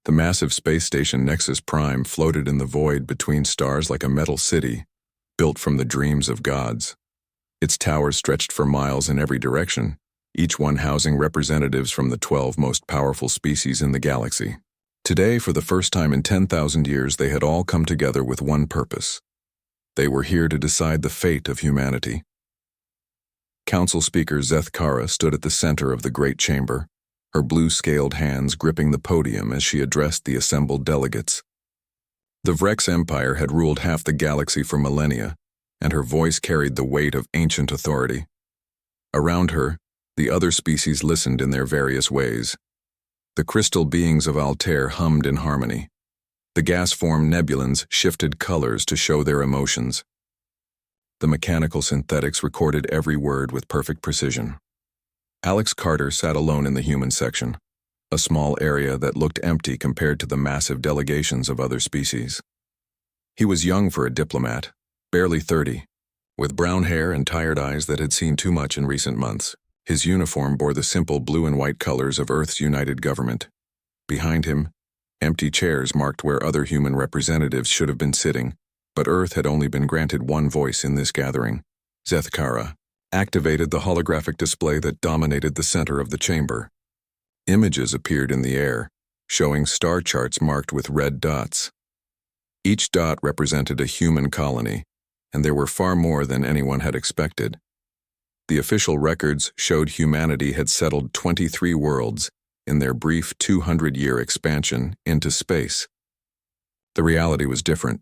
The massive space station Nexus Prime floated in the void between stars like a metal city, built from the dreams of gods. Its towers stretched for miles in every direction, each one housing representatives from the 12 most powerful species in the galaxy. Today, for the first time in 10,000 years, they had all come together with one purpose. They were here to decide the fate of humanity. Council Speaker Zeth Kara stood at the center of the great chamber, her blue-scaled hands gripping the podium as she addressed the assembled delegates. The Vrex Empire had ruled half the galaxy for millennia, and her voice carried the weight of ancient authority. Around her, the other species listened in their various ways. The crystal beings of Altair hummed in harmony. The gas-formed nebulans shifted colors to show their emotions. The mechanical synthetics recorded every word with perfect precision. Alex Carter sat alone in the human section, a small area that looked empty compared to the massive delegations of other species. He was young for a diplomat, barely 30, with brown hair and tired eyes that had seen too much in recent months. His uniform bore the simple blue and white colors of Earth's united government. Behind him, empty chairs marked where other human representatives should have been sitting, but Earth had only been granted one voice in this gathering. Zeth Kara activated the holographic display that dominated the center of the chamber. Images appeared in the air, showing star charts marked with red dots. Each dot represented a human colony, and there were far more than anyone had expected. The official records showed humanity had settled 23 worlds in their brief 200-year expansion into space. The reality was different.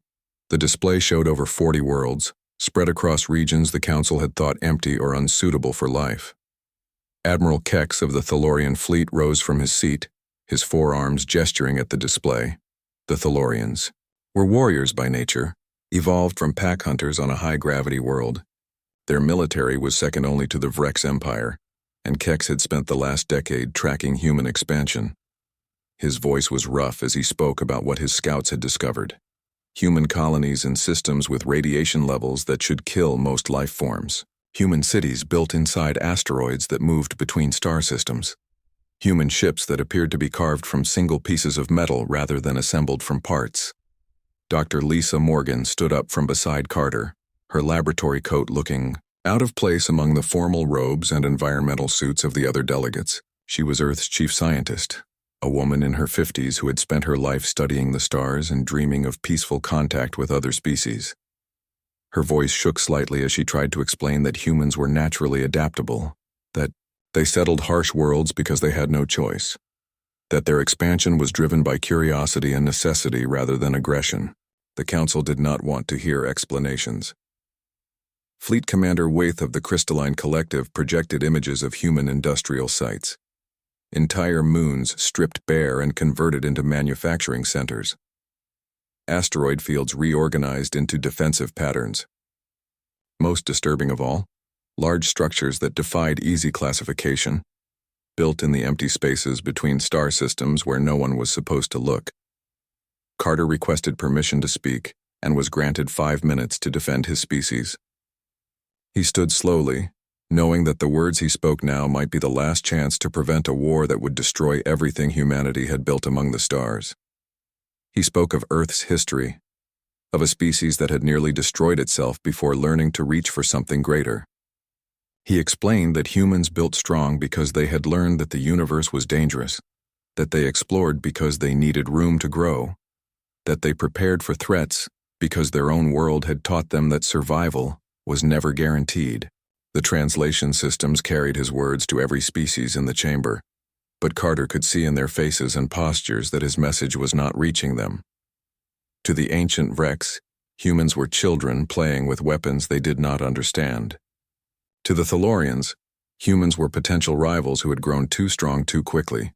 The display showed over 40 worlds, spread across regions the Council had thought empty or unsuitable for life. Admiral Kex of the Thalorian fleet rose from his seat, his forearms gesturing at the display. The Thalorians were warriors by nature, evolved from pack hunters on a high-gravity world. Their military was second only to the Vrex Empire, and Kex had spent the last decade tracking human expansion. His voice was rough as he spoke about what his scouts had discovered. Human colonies and systems with radiation levels that should kill most life forms. Human cities built inside asteroids that moved between star systems. Human ships that appeared to be carved from single pieces of metal rather than assembled from parts. Dr. Lisa Morgan stood up from beside Carter, her laboratory coat looking out of place among the formal robes and environmental suits of the other delegates. She was Earth's chief scientist, a woman in her 50s who had spent her life studying the stars and dreaming of peaceful contact with other species. Her voice shook slightly as she tried to explain that humans were naturally adaptable, that they settled harsh worlds because they had no choice, that their expansion was driven by curiosity and necessity rather than aggression. The Council did not want to hear explanations. Fleet Commander Waith of the Crystalline Collective projected images of human industrial sites. Entire moons stripped bare and converted into manufacturing centers. Asteroid fields reorganized into defensive patterns. Most disturbing of all, large structures that defied easy classification, built in the empty spaces between star systems where no one was supposed to look. Carter requested permission to speak and was granted 5 minutes to defend his species. He stood slowly, knowing that the words he spoke now might be the last chance to prevent a war that would destroy everything humanity had built among the stars. He spoke of Earth's history, of a species that had nearly destroyed itself before learning to reach for something greater. He explained that humans built strong because they had learned that the universe was dangerous, that they explored because they needed room to grow, that they prepared for threats because their own world had taught them that survival was never guaranteed. The translation systems carried his words to every species in the chamber, but Carter could see in their faces and postures that his message was not reaching them. To the ancient Vrex, humans were children playing with weapons they did not understand. To the Thalorians, humans were potential rivals who had grown too strong too quickly.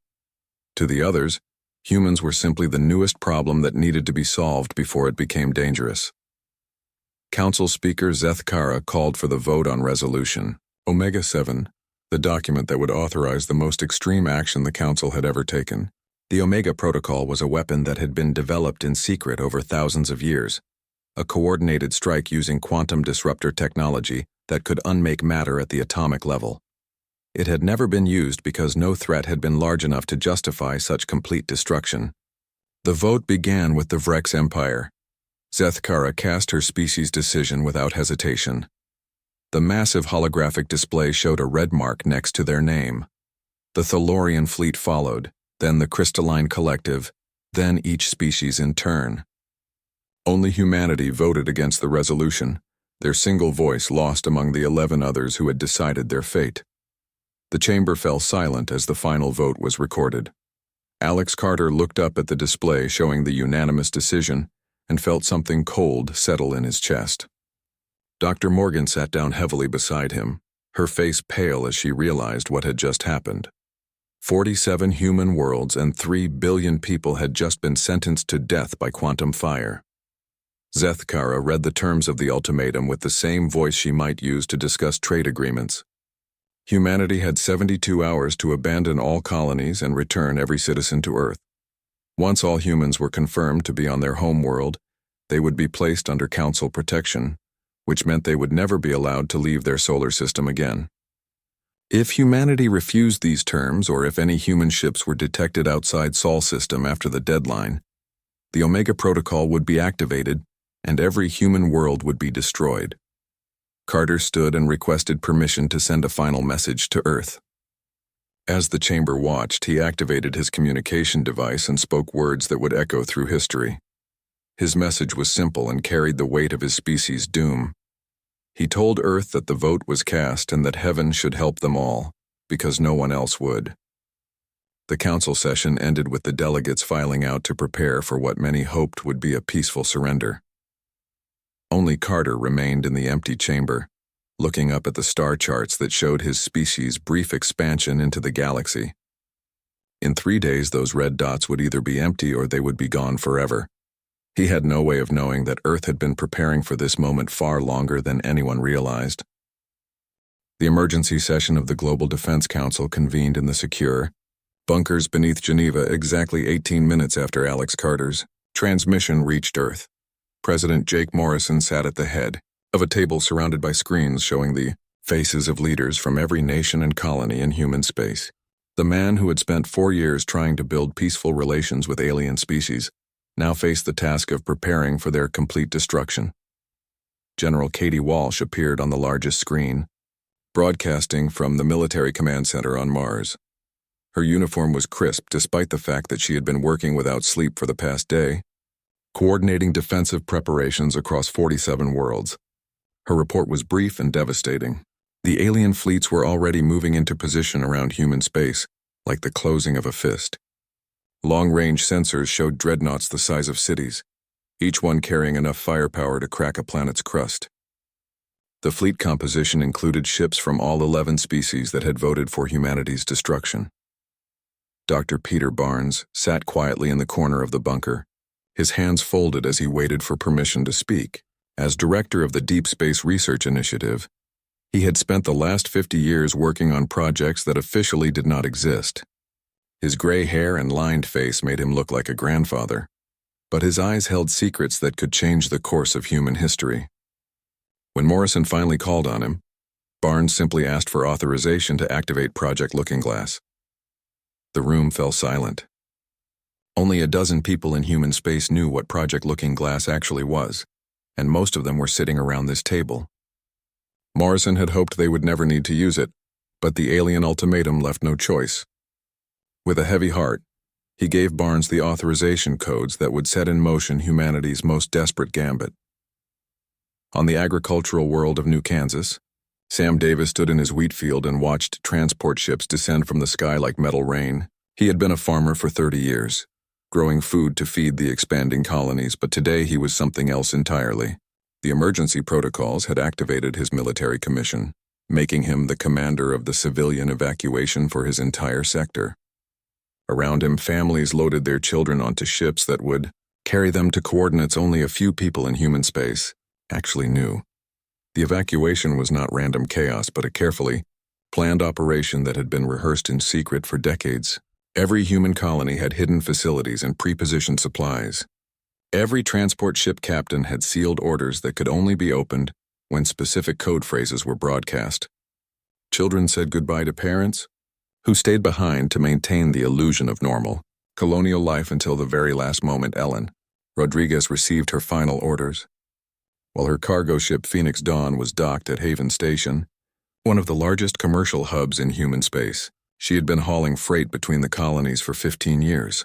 To the others, humans were simply the newest problem that needed to be solved before it became dangerous. Council Speaker Zeth Kara called for the vote on Resolution Omega-7, the document that would authorize the most extreme action the Council had ever taken. The Omega Protocol was a weapon that had been developed in secret over thousands of years, a coordinated strike using quantum disruptor technology that could unmake matter at the atomic level. It had never been used because no threat had been large enough to justify such complete destruction. The vote began with the Vrex Empire. Zethkara cast her species decision without hesitation. The massive holographic display showed a red mark next to their name. The Thalorian fleet followed, then the Crystalline Collective, then each species in turn. Only humanity voted against the resolution, their single voice lost among the 11 others who had decided their fate. The chamber fell silent as the final vote was recorded. Alex Carter looked up at the display showing the unanimous decision and felt something cold settle in his chest. Dr. Morgan sat down heavily beside him, her face pale as she realized what had just happened. 47 human worlds and 3 billion people had just been sentenced to death by quantum fire. Zethkara read the terms of the ultimatum with the same voice she might use to discuss trade agreements. Humanity had 72 hours to abandon all colonies and return every citizen to Earth. Once all humans were confirmed to be on their home world, they would be placed under Council protection, which meant they would never be allowed to leave their solar system again. If humanity refused these terms, or if any human ships were detected outside Sol system after the deadline, the Omega Protocol would be activated and every human world would be destroyed. Carter stood and requested permission to send a final message to Earth. As the chamber watched, he activated his communication device and spoke words that would echo through history. His message was simple and carried the weight of his species' doom. He told Earth that the vote was cast and that heaven should help them all, because no one else would. The council session ended with the delegates filing out to prepare for what many hoped would be a peaceful surrender. Only Carter remained in the empty chamber, looking up at the star charts that showed his species' brief expansion into the galaxy. In 3 days, those red dots would either be empty or they would be gone forever. He had no way of knowing that Earth had been preparing for this moment far longer than anyone realized. The emergency session of the Global Defense Council convened in the secure bunkers beneath Geneva exactly 18 minutes after Alex Carter's transmission reached Earth. President Jake Morrison sat at the head of a table surrounded by screens showing the faces of leaders from every nation and colony in human space. The man who had spent 4 years trying to build peaceful relations with alien species now faced the task of preparing for their complete destruction. General Katie Walsh appeared on the largest screen, broadcasting from the Military Command Center on Mars. Her uniform was crisp despite the fact that she had been working without sleep for the past day, coordinating defensive preparations across 47 worlds. Her report was brief and devastating. The alien fleets were already moving into position around human space, like the closing of a fist. Long-range sensors showed dreadnoughts the size of cities, each one carrying enough firepower to crack a planet's crust. The fleet composition included ships from all 11 species that had voted for humanity's destruction. Dr. Peter Barnes sat quietly in the corner of the bunker, his hands folded as he waited for permission to speak. As director of the Deep Space Research Initiative, he had spent the last 50 years working on projects that officially did not exist. His gray hair and lined face made him look like a grandfather, but his eyes held secrets that could change the course of human history. When Morrison finally called on him, Barnes simply asked for authorization to activate Project Looking Glass. The room fell silent. Only a dozen people in human space knew what Project Looking Glass actually was, and most of them were sitting around this table. Morrison had hoped they would never need to use it, but the alien ultimatum left no choice. With a heavy heart, he gave Barnes the authorization codes that would set in motion humanity's most desperate gambit. On the agricultural world of New Kansas, Sam Davis stood in his wheat field and watched transport ships descend from the sky like metal rain. He had been a farmer for 30 years, growing food to feed the expanding colonies, but today he was something else entirely. The emergency protocols had activated his military commission, making him the commander of the civilian evacuation for his entire sector. Around him, families loaded their children onto ships that would carry them to coordinates only a few people in human space actually knew. The evacuation was not random chaos, but a carefully planned operation that had been rehearsed in secret for decades. Every human colony had hidden facilities and pre-positioned supplies. Every transport ship captain had sealed orders that could only be opened when specific code phrases were broadcast. Children said goodbye to parents, who stayed behind to maintain the illusion of normal. Colonial life until the very last moment. Ellen Rodriguez received her final orders. While her cargo ship Phoenix Dawn was docked at Haven Station, one of the largest commercial hubs in human space. She had been hauling freight between the colonies for 15 years.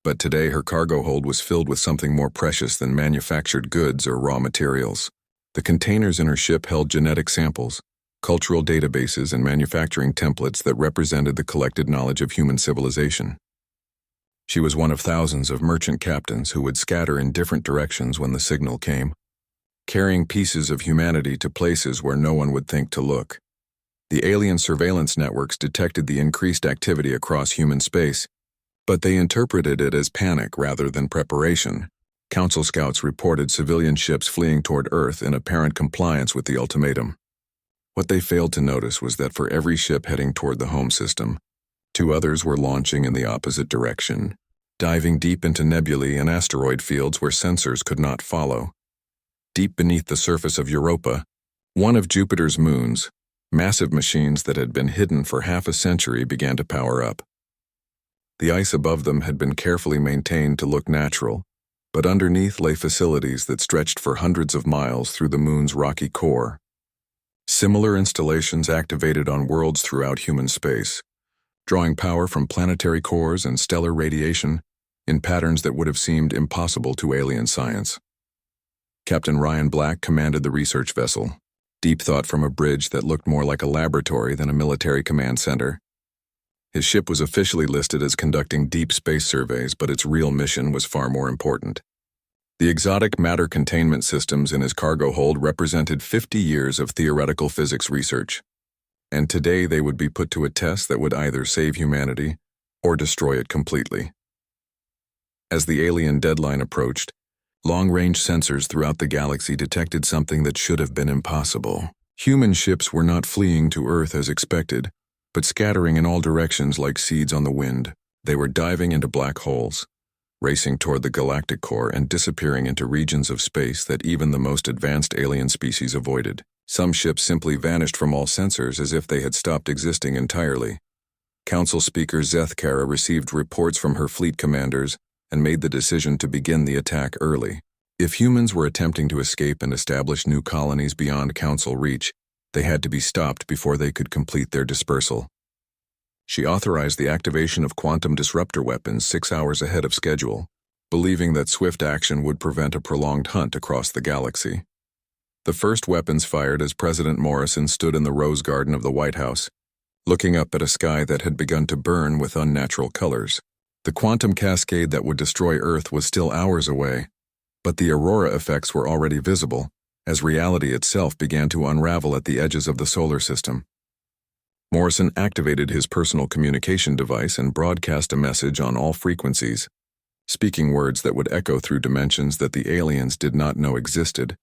But today her cargo hold was filled with something more precious than manufactured goods or raw materials. The containers in her ship held genetic samples, cultural databases, and manufacturing templates that represented the collected knowledge of human civilization. She was one of thousands of merchant captains who would scatter in different directions when the signal came, carrying pieces of humanity to places where no one would think to look. The alien surveillance networks detected the increased activity across human space, but they interpreted it as panic rather than preparation. Council scouts reported civilian ships fleeing toward Earth in apparent compliance with the ultimatum. What they failed to notice was that for every ship heading toward the home system, 2 others were launching in the opposite direction, diving deep into nebulae and asteroid fields where sensors could not follow. Deep beneath the surface of Europa, one of Jupiter's moons, massive machines that had been hidden for half a century began to power up. The ice above them had been carefully maintained to look natural, but underneath lay facilities that stretched for hundreds of miles through the moon's rocky core. Similar installations activated on worlds throughout human space, drawing power from planetary cores and stellar radiation in patterns that would have seemed impossible to alien science. Captain Ryan Black commanded the research vessel, deep thought from a bridge that looked more like a laboratory than a military command center. His ship was officially listed as conducting deep space surveys, but its real mission was far more important. The exotic matter containment systems in his cargo hold represented 50 years of theoretical physics research, and today they would be put to a test that would either save humanity or destroy it completely. As the alien deadline approached, long-range sensors throughout the galaxy detected something that should have been impossible. Human ships were not fleeing to Earth as expected, but scattering in all directions like seeds on the wind. They were diving into black holes, racing toward the galactic core and disappearing into regions of space that even the most advanced alien species avoided. Some ships simply vanished from all sensors as if they had stopped existing entirely. Council Speaker Zeth Kara received reports from her fleet commanders and made the decision to begin the attack early. If humans were attempting to escape and establish new colonies beyond Council reach, they had to be stopped before they could complete their dispersal. She authorized the activation of quantum disruptor weapons 6 hours ahead of schedule, believing that swift action would prevent a prolonged hunt across the galaxy. The first weapons fired as President Morrison stood in the Rose Garden of the White House, looking up at a sky that had begun to burn with unnatural colors. The quantum cascade that would destroy Earth was still hours away, but the aurora effects were already visible, as reality itself began to unravel at the edges of the solar system. Morrison activated his personal communication device and broadcast a message on all frequencies, speaking words that would echo through dimensions that the aliens did not know existed.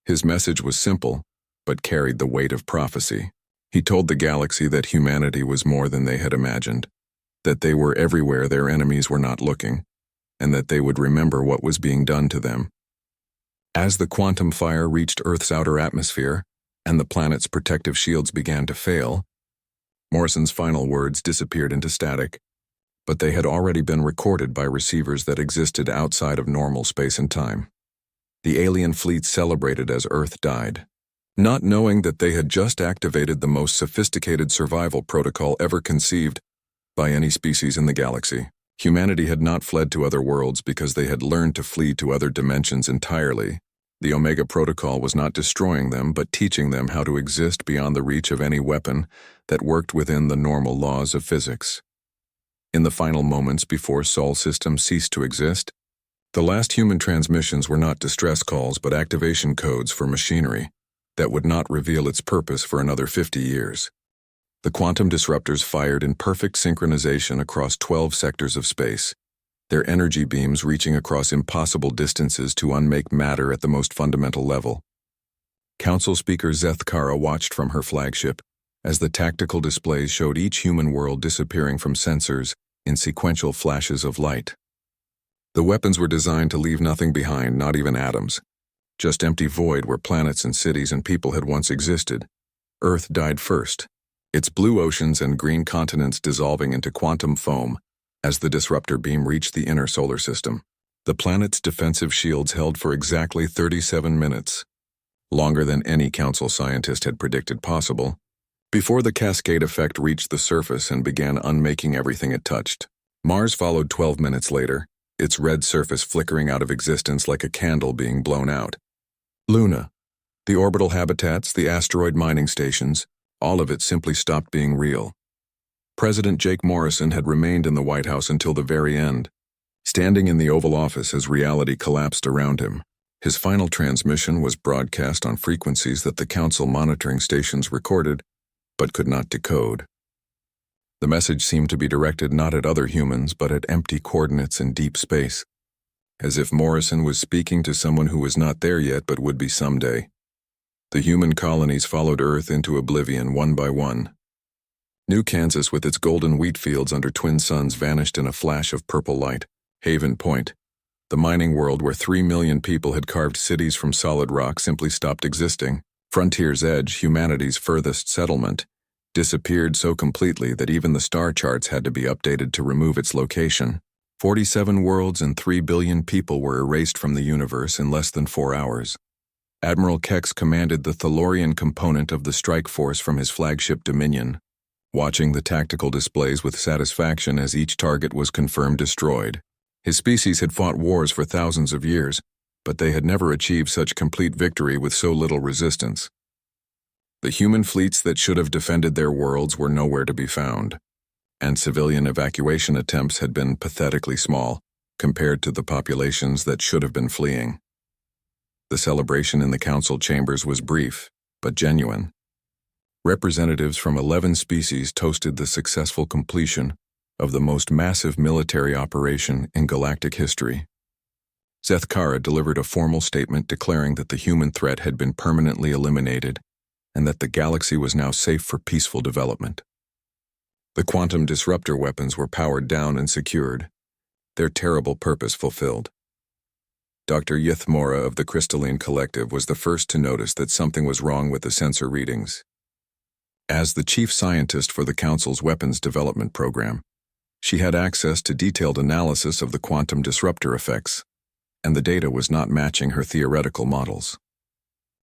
His message was simple, but carried the weight of prophecy. He told the galaxy that humanity was more than they had imagined, that they were everywhere their enemies were not looking, and that they would remember what was being done to them. As the quantum fire reached Earth's outer atmosphere, and the planet's protective shields began to fail, Morrison's final words disappeared into static, but they had already been recorded by receivers that existed outside of normal space and time. The alien fleet celebrated as Earth died, not knowing that they had just activated the most sophisticated survival protocol ever conceived by any species in the galaxy. Humanity had not fled to other worlds because they had learned to flee to other dimensions entirely. The Omega Protocol was not destroying them, but teaching them how to exist beyond the reach of any weapon that worked within the normal laws of physics. In the final moments before Sol System ceased to exist, the last human transmissions were not distress calls but activation codes for machinery that would not reveal its purpose for another 50 years. The quantum disruptors fired in perfect synchronization across 12 sectors of space, their energy beams reaching across impossible distances to unmake matter at the most fundamental level. Council Speaker Zeth Kara watched from her flagship as the tactical displays showed each human world disappearing from sensors in sequential flashes of light. The weapons were designed to leave nothing behind, not even atoms, just empty void where planets and cities and people had once existed. Earth died first, its blue oceans and green continents dissolving into quantum foam As the disruptor beam reached the inner solar system, the planet's defensive shields held for exactly 37 minutes, longer than any council scientist had predicted possible, before the cascade effect reached the surface and began unmaking everything it touched. Mars followed 12 minutes later, its red surface flickering out of existence like a candle being blown out. Luna, the orbital habitats, the asteroid mining stations, all of it simply stopped being real. President Jake Morrison had remained in the White House until the very end, standing in the Oval Office as reality collapsed around him. His final transmission was broadcast on frequencies that the council monitoring stations recorded, but could not decode. The message seemed to be directed not at other humans, but at empty coordinates in deep space, as if Morrison was speaking to someone who was not there yet but would be someday. The human colonies followed Earth into oblivion one by one. New Kansas with its golden wheat fields under twin suns vanished in a flash of purple light. Haven Point, the mining world where 3 million people had carved cities from solid rock, simply stopped existing. Frontier's Edge, humanity's furthest settlement, disappeared so completely that even the star charts had to be updated to remove its location. 47 worlds and 3 billion people were erased from the universe in less than 4 hours. Admiral Kex commanded the Thalorian component of the strike force from his flagship Dominion, watching the tactical displays with satisfaction as each target was confirmed destroyed. His species had fought wars for thousands of years, but they had never achieved such complete victory with so little resistance. The human fleets that should have defended their worlds were nowhere to be found, and civilian evacuation attempts had been pathetically small compared to the populations that should have been fleeing. The celebration in the council chambers was brief, but genuine. Representatives from 11 species toasted the successful completion of the most massive military operation in galactic history. Zeth Kara delivered a formal statement declaring that the human threat had been permanently eliminated and that the galaxy was now safe for peaceful development. The quantum disruptor weapons were powered down and secured, their terrible purpose fulfilled. Dr. Yith Mora of the Crystalline Collective was the first to notice that something was wrong with the sensor readings. As the chief scientist for the Council's weapons development program, she had access to detailed analysis of the quantum disruptor effects, and the data was not matching her theoretical models.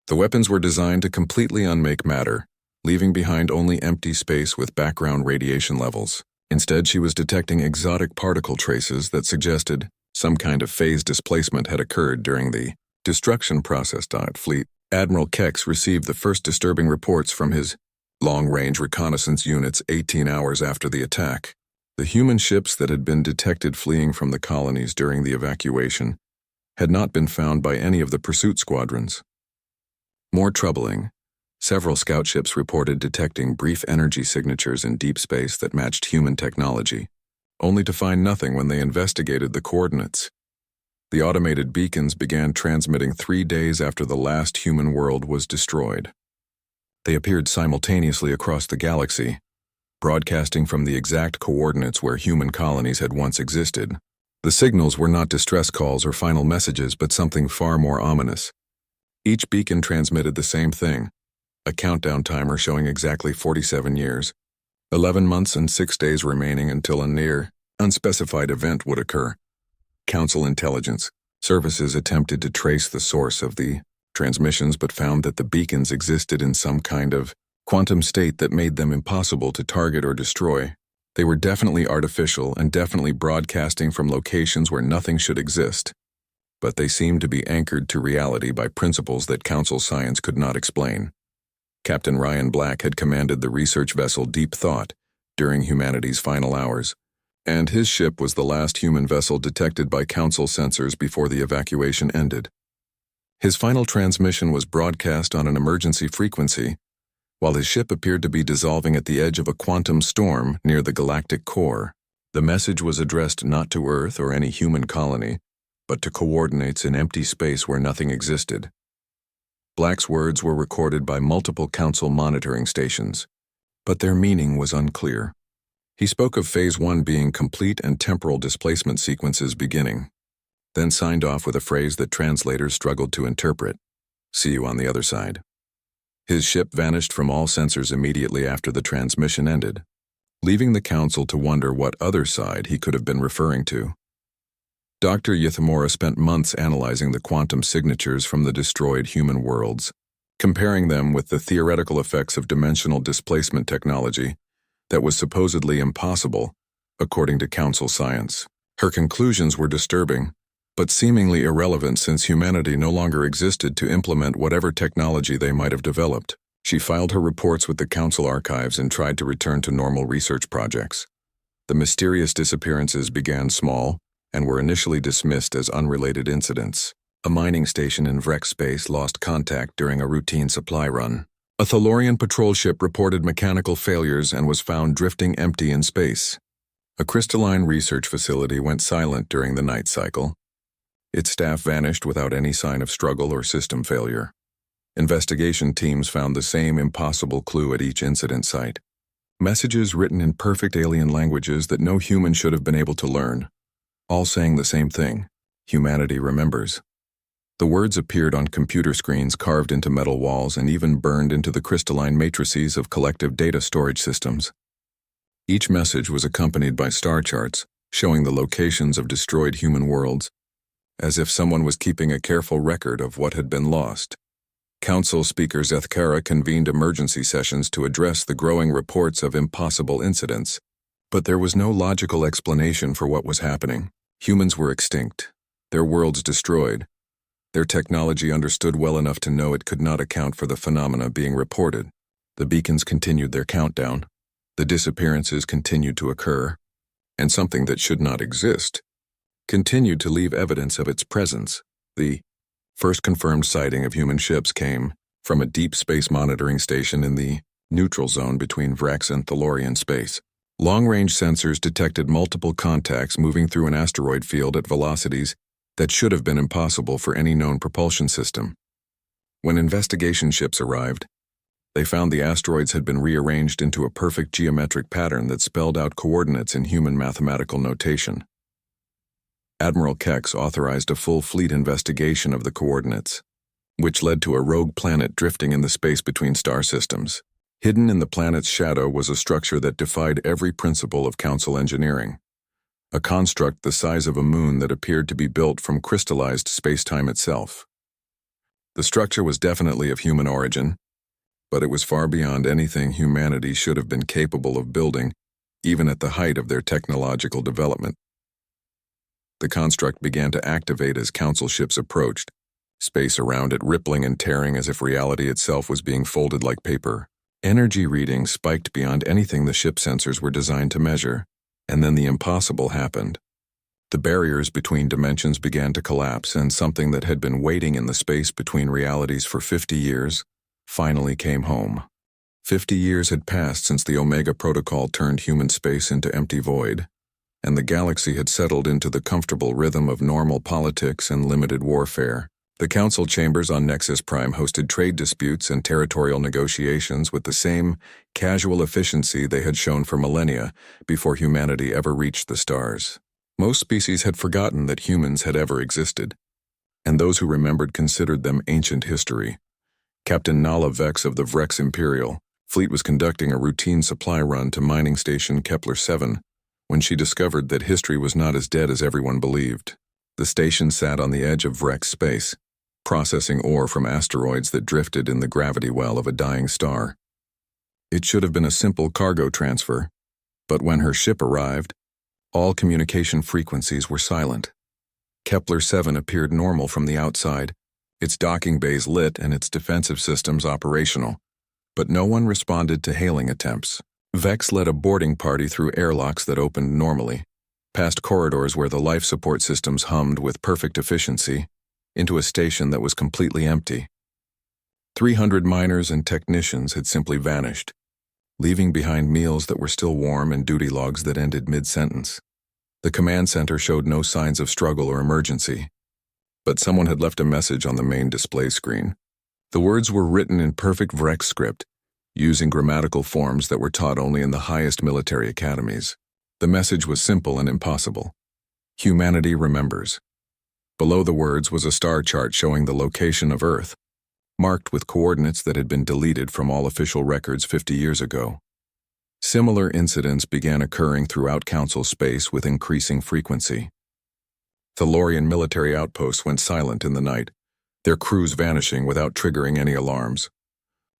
The weapons were designed to completely unmake matter, leaving behind only empty space with background radiation levels. Instead, she was detecting exotic particle traces that suggested some kind of phase displacement had occurred during the destruction process. Fleet Admiral Kex received the first disturbing reports from his long-range reconnaissance units 18 hours after the attack. The human ships that had been detected fleeing from the colonies during the evacuation had not been found by any of the pursuit squadrons. More troubling, several scout ships reported detecting brief energy signatures in deep space that matched human technology, only to find nothing when they investigated the coordinates. The automated beacons began transmitting 3 days after the last human world was destroyed. They appeared simultaneously across the galaxy, broadcasting from the exact coordinates where human colonies had once existed. The signals were not distress calls or final messages, but something far more ominous. Each beacon transmitted the same thing, a countdown timer showing exactly 47 years, 11 months and 6 days remaining until a near, unspecified event would occur. Council intelligence services attempted to trace the source of the transmissions but found that the beacons existed in some kind of quantum state that made them impossible to target or destroy. They were definitely artificial and definitely broadcasting from locations where nothing should exist, but they seemed to be anchored to reality by principles that Council science could not explain. Captain Ryan Black had commanded the research vessel Deep Thought during humanity's final hours, and his ship was the last human vessel detected by Council sensors before the evacuation ended. His final transmission was broadcast on an emergency frequency, while his ship appeared to be dissolving at the edge of a quantum storm near the galactic core. The message was addressed not to Earth or any human colony, but to coordinates in empty space where nothing existed. Black's words were recorded by multiple Council monitoring stations, but their meaning was unclear. He spoke of Phase 1 being complete and temporal displacement sequences beginning, then signed off with a phrase that translators struggled to interpret. "See you on the other side." His ship vanished from all sensors immediately after the transmission ended. leaving the council to wonder what other side he could have been referring to. Dr. Ythimora spent months analyzing the quantum signatures from the destroyed human worlds, comparing them with the theoretical effects of dimensional displacement technology that was supposedly impossible, according to council science. Her conclusions were disturbing, but seemingly irrelevant since humanity no longer existed to implement whatever technology they might have developed. She filed her reports with the council archives and tried to return to normal research projects. The mysterious disappearances began small and were initially dismissed as unrelated incidents. A mining station in Vrek space lost contact during a routine supply run. A Thalorian patrol ship reported mechanical failures and was found drifting empty in space. A crystalline research facility went silent during the night cycle. Its staff vanished without any sign of struggle or system failure. Investigation teams found the same impossible clue at each incident site. Messages written in perfect alien languages that no human should have been able to learn, all saying the same thing: humanity remembers. The words appeared on computer screens carved into metal walls and even burned into the crystalline matrices of collective data storage systems. Each message was accompanied by star charts showing the locations of destroyed human worlds, as if someone was keeping a careful record of what had been lost. Council Speaker Zethkara convened emergency sessions to address the growing reports of impossible incidents, but there was no logical explanation for what was happening. Humans were extinct, their worlds destroyed. Their technology understood well enough to know it could not account for the phenomena being reported. The beacons continued their countdown. The disappearances continued to occur, and something that should not exist continued to leave evidence of its presence. The first confirmed sighting of human ships came from a deep space monitoring station in the neutral zone between Vrex and Thalorian space. Long-range sensors detected multiple contacts moving through an asteroid field at velocities that should have been impossible for any known propulsion system. When investigation ships arrived, they found the asteroids had been rearranged into a perfect geometric pattern that spelled out coordinates in human mathematical notation. Admiral Kex authorized a full fleet investigation of the coordinates, which led to a rogue planet drifting in the space between star systems. Hidden in the planet's shadow was a structure that defied every principle of council engineering, a construct the size of a moon that appeared to be built from crystallized space-time itself. The structure was definitely of human origin, but it was far beyond anything humanity should have been capable of building, even at the height of their technological development. The construct began to activate as council ships approached, space around it rippling and tearing as if reality itself was being folded like paper. Energy readings spiked beyond anything the ship sensors were designed to measure, and then the impossible happened. The barriers between dimensions began to collapse, and something that had been waiting in the space between realities for 50 years finally came home. 50 years had passed since the Omega Protocol turned human space into empty void, and the galaxy had settled into the comfortable rhythm of normal politics and limited warfare. The council chambers on Nexus Prime hosted trade disputes and territorial negotiations with the same casual efficiency they had shown for millennia before humanity ever reached the stars. Most species had forgotten that humans had ever existed, and those who remembered considered them ancient history. Captain Nala Vex of the Vrex Imperial fleet was conducting a routine supply run to mining station Kepler-7 when she discovered that history was not as dead as everyone believed. The station sat on the edge of Vrex space, processing ore from asteroids that drifted in the gravity well of a dying star. It should have been a simple cargo transfer, but when her ship arrived, all communication frequencies were silent. Kepler-7 appeared normal from the outside, its docking bays lit and its defensive systems operational, but no one responded to hailing attempts. Vex led a boarding party through airlocks that opened normally, past corridors where the life support systems hummed with perfect efficiency, into a station that was completely empty. 300 miners and technicians had simply vanished, leaving behind meals that were still warm and duty logs that ended mid-sentence. The command center showed no signs of struggle or emergency, but someone had left a message on the main display screen. The words were written in perfect Vrex script, using grammatical forms that were taught only in the highest military academies. The message was simple and impossible. Humanity remembers. Below the words was a star chart showing the location of Earth, marked with coordinates that had been deleted from all official records 50 years ago. Similar incidents began occurring throughout Council space with increasing frequency. Thalorian military outposts went silent in the night, their crews vanishing without triggering any alarms.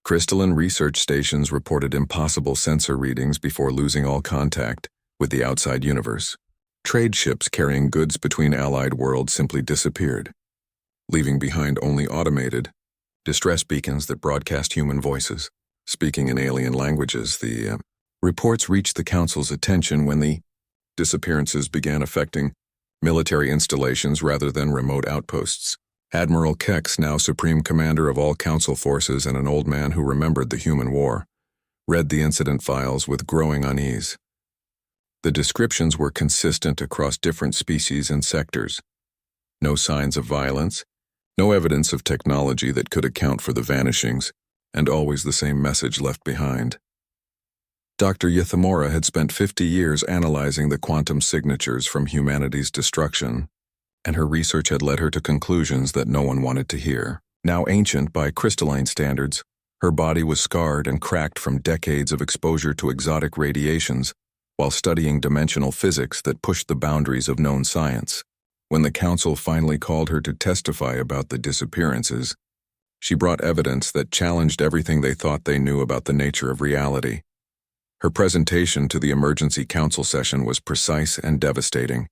Crystalline research stations reported impossible sensor readings before losing all contact with the outside universe. Trade ships carrying goods between allied worlds simply disappeared, leaving behind only automated, distress beacons that broadcast human voices, speaking in alien languages. The reports reached the Council's attention when the disappearances began affecting military installations rather than remote outposts. Admiral Kex, now Supreme Commander of all Council forces and an old man who remembered the human war, read the incident files with growing unease. The descriptions were consistent across different species and sectors. No signs of violence, no evidence of technology that could account for the vanishings, and always the same message left behind. Dr. Ythimora had spent 50 years analyzing the quantum signatures from humanity's destruction, and her research had led her to conclusions that no one wanted to hear. Now ancient by crystalline standards, her body was scarred and cracked from decades of exposure to exotic radiations while studying dimensional physics that pushed the boundaries of known science. When the Council finally called her to testify about the disappearances, she brought evidence that challenged everything they thought they knew about the nature of reality. Her presentation to the emergency council session was precise and devastating.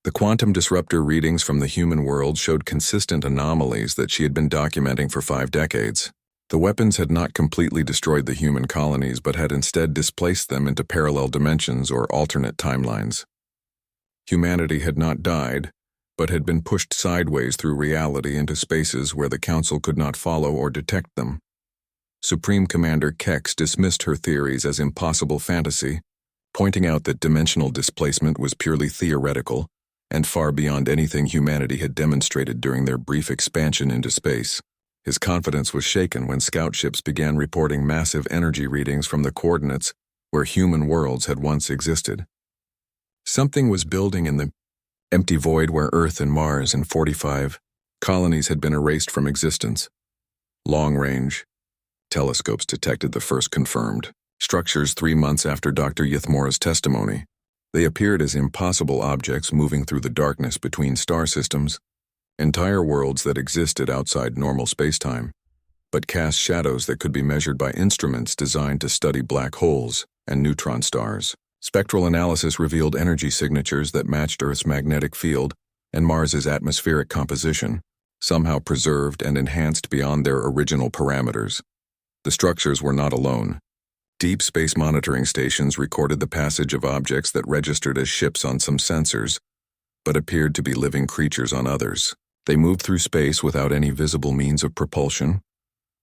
The quantum disruptor readings from the human world showed consistent anomalies that she had been documenting for 5 decades. The weapons had not completely destroyed the human colonies but had instead displaced them into parallel dimensions or alternate timelines. Humanity had not died, but had been pushed sideways through reality into spaces where the Council could not follow or detect them. Supreme Commander Kex dismissed her theories as impossible fantasy, pointing out that dimensional displacement was purely theoretical and far beyond anything humanity had demonstrated during their brief expansion into space. His confidence was shaken when scout ships began reporting massive energy readings from the coordinates where human worlds had once existed. Something was building in the empty void where Earth and Mars and 45 colonies had been erased from existence. Long-range telescopes detected the first confirmed structures 3 months after Dr. Ythimora's testimony. They appeared as impossible objects moving through the darkness between star systems, entire worlds that existed outside normal spacetime, but cast shadows that could be measured by instruments designed to study black holes and neutron stars. Spectral analysis revealed energy signatures that matched Earth's magnetic field and Mars's atmospheric composition, somehow preserved and enhanced beyond their original parameters. The structures were not alone. Deep space monitoring stations recorded the passage of objects that registered as ships on some sensors, but appeared to be living creatures on others. They moved through space without any visible means of propulsion,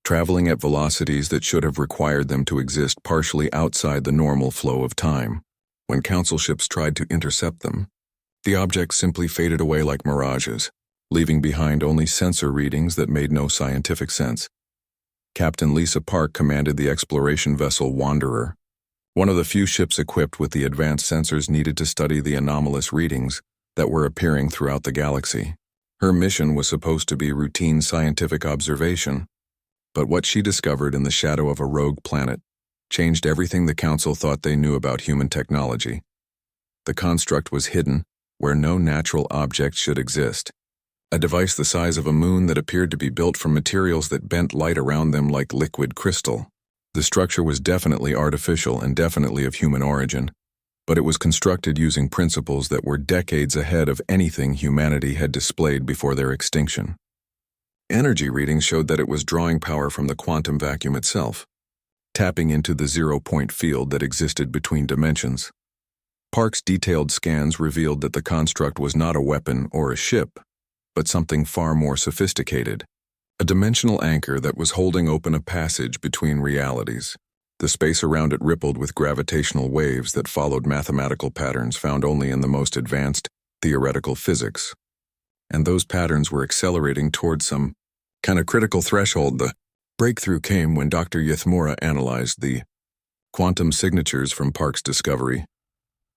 traveling at velocities that should have required them to exist partially outside the normal flow of time. When Council ships tried to intercept them, the objects simply faded away like mirages, leaving behind only sensor readings that made no scientific sense. Captain Lisa Park commanded the exploration vessel Wanderer, one of the few ships equipped with the advanced sensors needed to study the anomalous readings that were appearing throughout the galaxy. Her mission was supposed to be routine scientific observation, but what she discovered in the shadow of a rogue planet changed everything the Council thought they knew about human technology. The construct was hidden where no natural object should exist. A device the size of a moon that appeared to be built from materials that bent light around them like liquid crystal. The structure was definitely artificial and definitely of human origin, but it was constructed using principles that were decades ahead of anything humanity had displayed before their extinction. Energy readings showed that it was drawing power from the quantum vacuum itself, tapping into the zero-point field that existed between dimensions. Park's detailed scans revealed that the construct was not a weapon or a ship, but something far more sophisticated, a dimensional anchor that was holding open a passage between realities. The space around it rippled with gravitational waves that followed mathematical patterns found only in the most advanced theoretical physics. And those patterns were accelerating towards some kind of critical threshold. The breakthrough came when Dr. Ythimora analyzed the quantum signatures from Park's discovery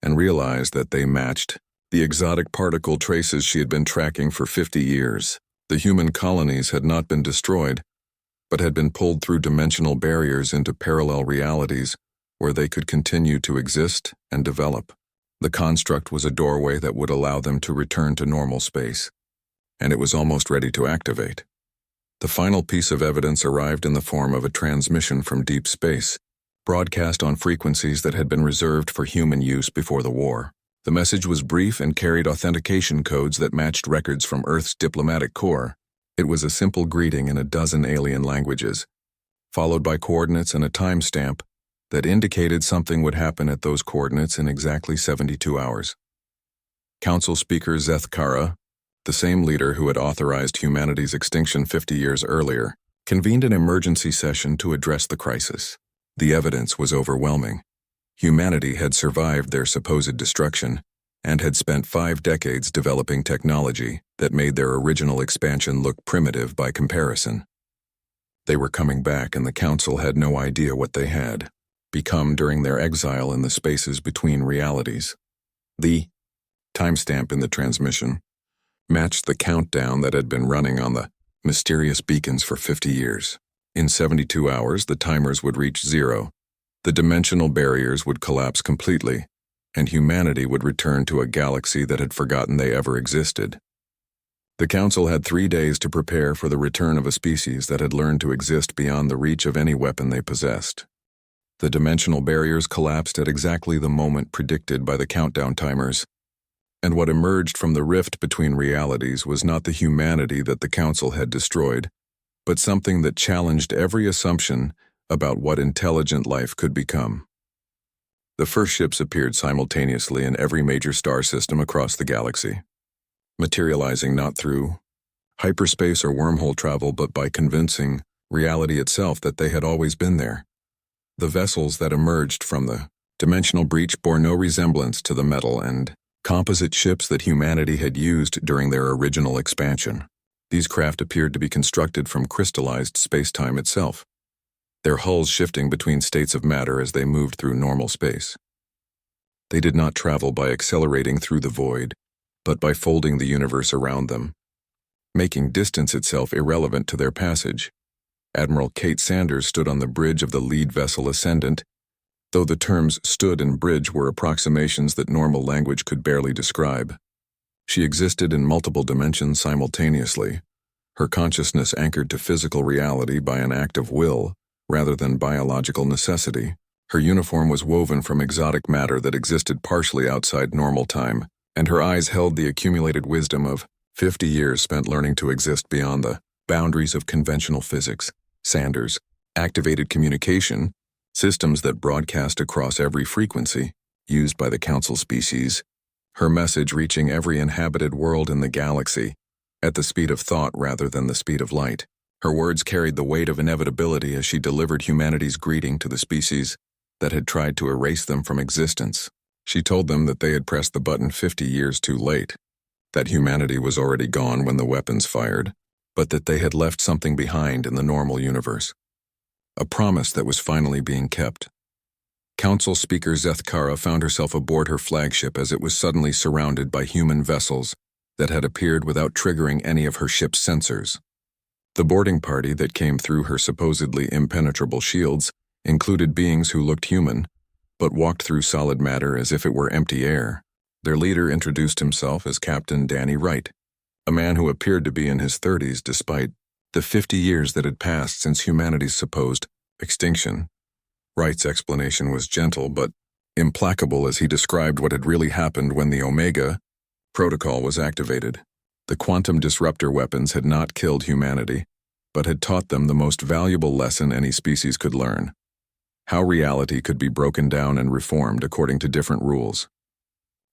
and realized that they matched the exotic particle traces she had been tracking for 50 years. The human colonies had not been destroyed, but had been pulled through dimensional barriers into parallel realities where they could continue to exist and develop. The construct was a doorway that would allow them to return to normal space, and it was almost ready to activate. The final piece of evidence arrived in the form of a transmission from deep space, broadcast on frequencies that had been reserved for human use before the war. The message was brief and carried authentication codes that matched records from Earth's diplomatic corps. It was a simple greeting in a dozen alien languages, followed by coordinates and a timestamp that indicated something would happen at those coordinates in exactly 72 hours. Council Speaker Zeth Kara, the same leader who had authorized humanity's extinction 50 years earlier, convened an emergency session to address the crisis. The evidence was overwhelming. Humanity had survived their supposed destruction and had spent 5 decades developing technology that made their original expansion look primitive by comparison. They were coming back, and the Council had no idea what they had become during their exile in the spaces between realities. The timestamp in the transmission matched the countdown that had been running on the mysterious beacons for 50 years. In 72 hours, the timers would reach 0. The dimensional barriers would collapse completely, and humanity would return to a galaxy that had forgotten they ever existed. The Council had 3 days to prepare for the return of a species that had learned to exist beyond the reach of any weapon they possessed. The dimensional barriers collapsed at exactly the moment predicted by the countdown timers, and what emerged from the rift between realities was not the humanity that the Council had destroyed, but something that challenged every assumption about what intelligent life could become. The first ships appeared simultaneously in every major star system across the galaxy, materializing not through hyperspace or wormhole travel, but by convincing reality itself that they had always been there. The vessels that emerged from the dimensional breach bore no resemblance to the metal and composite ships that humanity had used during their original expansion. These craft appeared to be constructed from crystallized space-time itself, their hulls shifting between states of matter as they moved through normal space. They did not travel by accelerating through the void, but by folding the universe around them, making distance itself irrelevant to their passage. Admiral Kate Sanders stood on the bridge of the lead vessel Ascendant, though the terms stood and bridge were approximations that normal language could barely describe. She existed in multiple dimensions simultaneously, her consciousness anchored to physical reality by an act of will rather than biological necessity. Her uniform was woven from exotic matter that existed partially outside normal time, and her eyes held the accumulated wisdom of 50 years spent learning to exist beyond the boundaries of conventional physics. Sanders activated communication systems that broadcast across every frequency used by the Council species, her message reaching every inhabited world in the galaxy at the speed of thought rather than the speed of light. Her words carried the weight of inevitability as she delivered humanity's greeting to the species that had tried to erase them from existence. She told them that they had pressed the button 50 years too late, that humanity was already gone when the weapons fired, but that they had left something behind in the normal universe. A promise that was finally being kept. Council Speaker Zeth Kara found herself aboard her flagship as it was suddenly surrounded by human vessels that had appeared without triggering any of her ship's sensors. The boarding party that came through her supposedly impenetrable shields included beings who looked human, but walked through solid matter as if it were empty air. Their leader introduced himself as Captain Danny Wright, a man who appeared to be in his 30s despite the 50 years that had passed since humanity's supposed extinction. Wright's explanation was gentle but implacable as he described what had really happened when the Omega protocol was activated. The quantum disruptor weapons had not killed humanity, but had taught them the most valuable lesson any species could learn: how reality could be broken down and reformed according to different rules.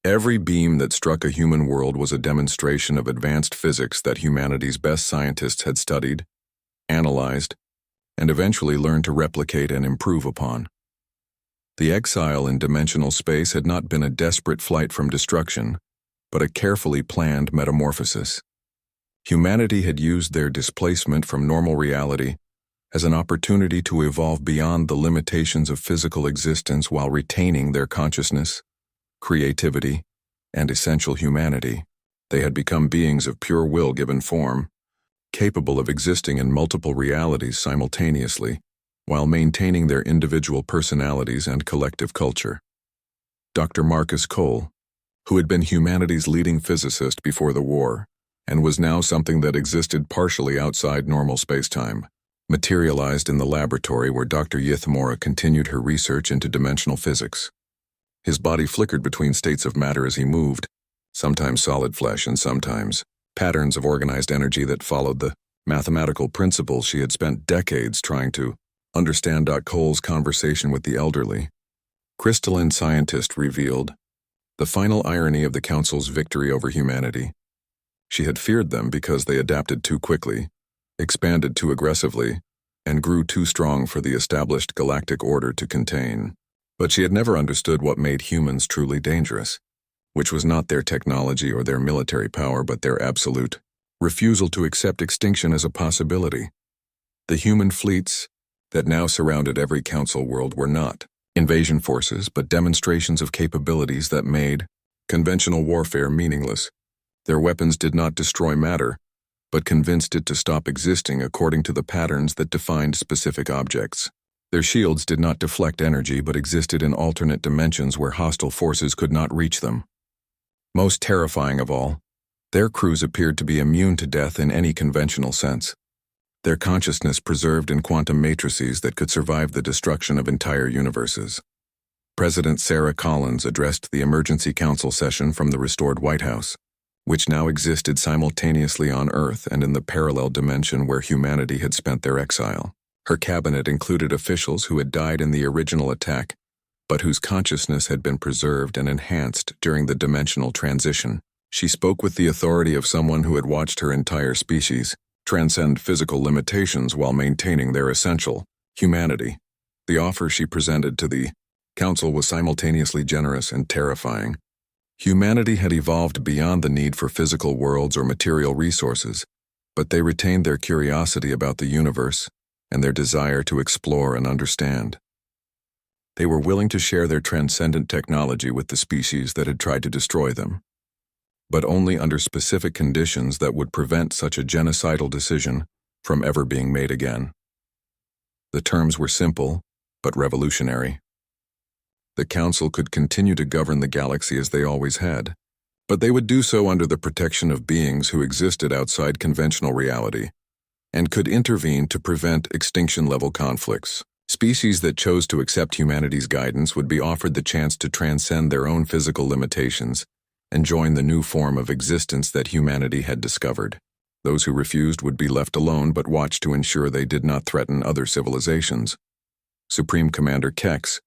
Every beam that struck a human world was a demonstration of advanced physics that humanity's best scientists had studied, analyzed, and eventually learned to replicate and improve upon. The exile in dimensional space had not been a desperate flight from destruction, but a carefully planned metamorphosis. Humanity had used their displacement from normal reality as an opportunity to evolve beyond the limitations of physical existence while retaining their consciousness, creativity, and essential humanity. They had become beings of pure will given form, capable of existing in multiple realities simultaneously, while maintaining their individual personalities and collective culture. Dr. Marcus Cole, who had been humanity's leading physicist before the war, and was now something that existed partially outside normal spacetime, materialized in the laboratory where Dr. Yithmora continued her research into dimensional physics. His body flickered between states of matter as he moved, sometimes solid flesh and sometimes patterns of organized energy that followed the mathematical principles she had spent decades trying to understand. Cole's conversation with the elderly, crystalline scientist revealed the final irony of the Council's victory over humanity. She had feared them because they adapted too quickly, expanded too aggressively, and grew too strong for the established galactic order to contain. But she had never understood what made humans truly dangerous, which was not their technology or their military power but their absolute refusal to accept extinction as a possibility. The human fleets that now surrounded every Council world were not invasion forces but demonstrations of capabilities that made conventional warfare meaningless. Their weapons did not destroy matter, but convinced it to stop existing according to the patterns that defined specific objects. Their shields did not deflect energy but existed in alternate dimensions where hostile forces could not reach them. Most terrifying of all, their crews appeared to be immune to death in any conventional sense. Their consciousness preserved in quantum matrices that could survive the destruction of entire universes. President Sarah Collins addressed the Emergency Council session from the restored White House, which now existed simultaneously on Earth and in the parallel dimension where humanity had spent their exile. Her cabinet included officials who had died in the original attack, but whose consciousness had been preserved and enhanced during the dimensional transition. She spoke with the authority of someone who had watched her entire species transcend physical limitations while maintaining their essential humanity. The offer she presented to the Council was simultaneously generous and terrifying. Humanity had evolved beyond the need for physical worlds or material resources, but they retained their curiosity about the universe and their desire to explore and understand. They were willing to share their transcendent technology with the species that had tried to destroy them, but only under specific conditions that would prevent such a genocidal decision from ever being made again. The terms were simple, but revolutionary. The Council could continue to govern the galaxy as they always had, but they would do so under the protection of beings who existed outside conventional reality and could intervene to prevent extinction-level conflicts. Species that chose to accept humanity's guidance would be offered the chance to transcend their own physical limitations and join the new form of existence that humanity had discovered. Those who refused would be left alone but watched to ensure they did not threaten other civilizations. Supreme Commander Kex,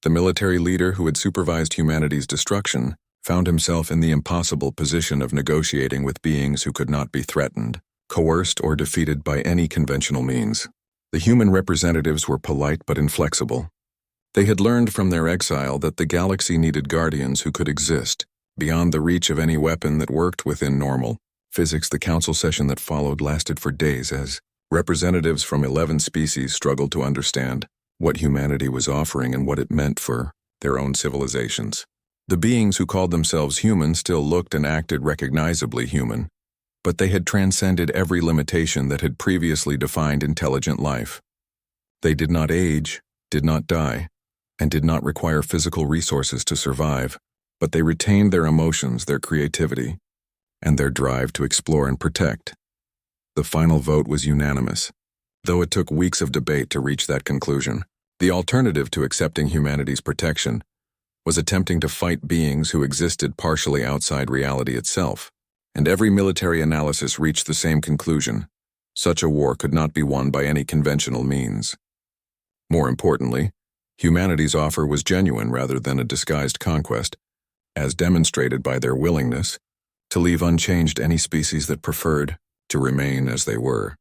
the military leader who had supervised humanity's destruction, found himself in the impossible position of negotiating with beings who could not be threatened, coerced, or defeated by any conventional means. The human representatives were polite but inflexible. They had learned from their exile that the galaxy needed guardians who could exist beyond the reach of any weapon that worked within normal physics. The Council session that followed lasted for days as representatives from 11 species struggled to understand what humanity was offering and what it meant for their own civilizations. The beings who called themselves human still looked and acted recognizably human, but they had transcended every limitation that had previously defined intelligent life. They did not age, did not die, and did not require physical resources to survive, but they retained their emotions, their creativity, and their drive to explore and protect. The final vote was unanimous, though it took weeks of debate to reach that conclusion. The alternative to accepting humanity's protection was attempting to fight beings who existed partially outside reality itself, and every military analysis reached the same conclusion. Such a war could not be won by any conventional means. More importantly, humanity's offer was genuine rather than a disguised conquest, as demonstrated by their willingness to leave unchanged any species that preferred to remain as they were.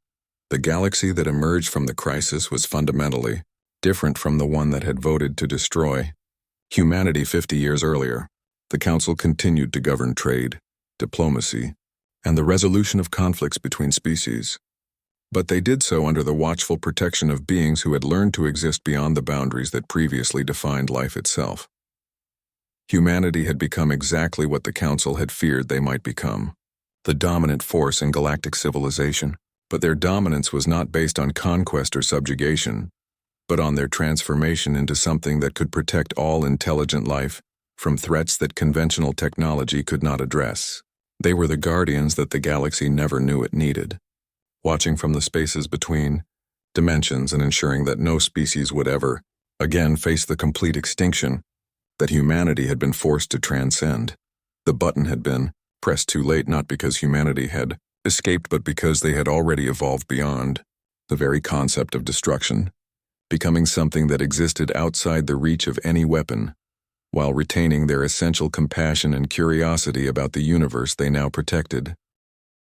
The galaxy that emerged from the crisis was fundamentally different from the one that had voted to destroy humanity 50 years earlier. The Council continued to govern trade, diplomacy, and the resolution of conflicts between species. But they did so under the watchful protection of beings who had learned to exist beyond the boundaries that previously defined life itself. Humanity had become exactly what the Council had feared they might become, the dominant force in galactic civilization. But their dominance was not based on conquest or subjugation. but on their transformation into something that could protect all intelligent life from threats that conventional technology could not address. They were the guardians that the galaxy never knew it needed, watching from the spaces between dimensions and ensuring that no species would ever again face the complete extinction that humanity had been forced to transcend. The button had been pressed too late, not because humanity had escaped, but because they had already evolved beyond the very concept of destruction, becoming something that existed outside the reach of any weapon, while retaining their essential compassion and curiosity about the universe they now protected.